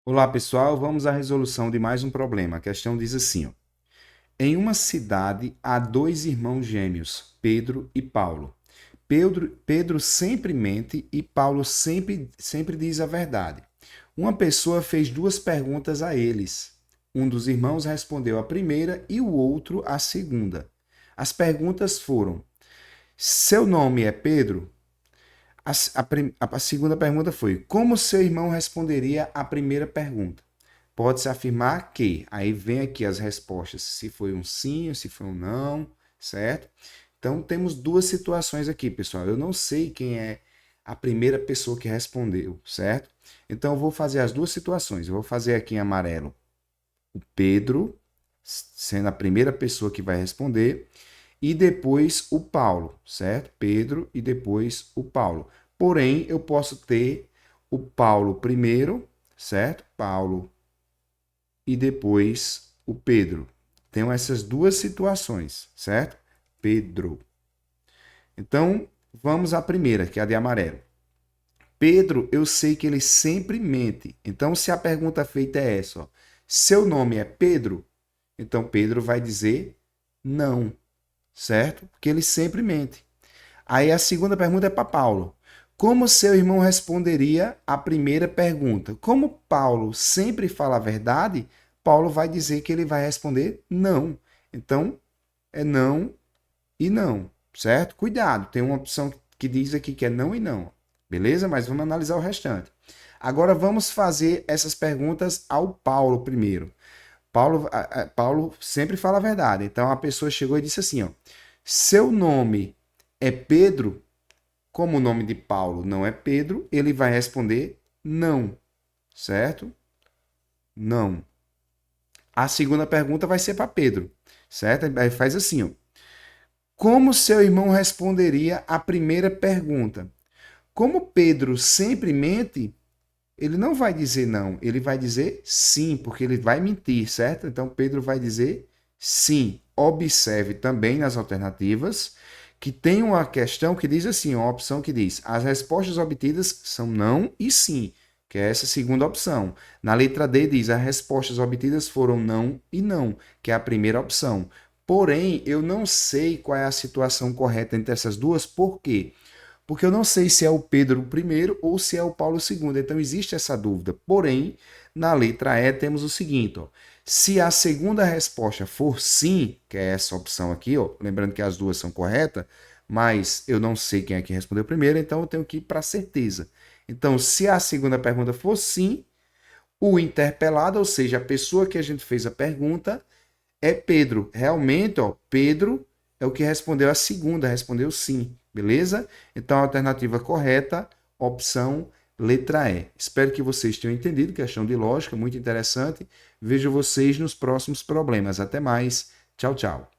Olá, pessoal. Vamos à resolução de mais um problema. A questão diz assim, ó. Em uma cidade há dois irmãos gêmeos, Pedro e Paulo. Pedro sempre mente e Paulo sempre diz a verdade. Uma pessoa fez duas perguntas a eles. Um dos irmãos respondeu a primeira e o outro a segunda. As perguntas foram: Seu nome é Pedro? A segunda pergunta foi: Como seu irmão responderia à primeira pergunta? Pode-se afirmar que, aí vem aqui as respostas, se foi um sim, se foi um não, certo? Então temos duas situações aqui, pessoal. Eu não sei quem é a primeira pessoa que respondeu, certo? Então eu vou fazer as duas situações. Eu vou fazer aqui em amarelo o Pedro, sendo a primeira pessoa que vai responder, e depois o Paulo, certo? Pedro e depois o Paulo. Porém, eu posso ter o Paulo primeiro, certo? Paulo e depois o Pedro. Tenho essas duas situações, certo? Pedro. Então, vamos à primeira, que é a de amarelo. Pedro, eu sei que ele sempre mente. Então, se a pergunta feita é essa, ó, seu nome é Pedro? Então, Pedro vai dizer não, certo? Porque ele sempre mente. Aí a segunda pergunta é para Paulo. Como seu irmão responderia à primeira pergunta? Como Paulo sempre fala a verdade, Paulo vai dizer que ele vai responder não. Então, é não e não, certo? Cuidado, tem uma opção que diz aqui que é não e não. Beleza? Mas vamos analisar o restante. Agora vamos fazer essas perguntas ao Paulo primeiro. Paulo sempre fala a verdade. Então a pessoa chegou e disse assim, ó: Seu nome é Pedro? Como o nome de Paulo não é Pedro, ele vai responder não, certo? Não. A segunda pergunta vai ser para Pedro, certo? Aí faz assim, ó. Como seu irmão responderia à primeira pergunta? Como Pedro sempre mente, ele não vai dizer não, ele vai dizer sim, porque ele vai mentir, certo? Então Pedro vai dizer sim. Observe também nas alternativas que tem uma questão que diz assim, uma opção que diz: as respostas obtidas são não e sim, que é essa segunda opção. Na letra D diz: as respostas obtidas foram não e não, que é a primeira opção. Porém, eu não sei qual é a situação correta entre essas duas, por quê? Porque eu não sei se é o Pedro o primeiro ou se é o Paulo o segundo. Então existe essa dúvida. Porém, na letra E temos o seguinte, ó. Se a segunda resposta for sim, que é essa opção aqui, ó, lembrando que as duas são corretas, mas eu não sei quem é que respondeu primeiro, então eu tenho que ir para certeza. Então, se a segunda pergunta for sim, o interpelado, ou seja, a pessoa que a gente fez a pergunta, é Pedro. Realmente, ó, Pedro é o que respondeu a segunda, respondeu sim, beleza? Então a alternativa correta, opção letra E. Espero que vocês tenham entendido, questão de lógica, muito interessante. Vejo vocês nos próximos problemas. Até mais. Tchau, tchau.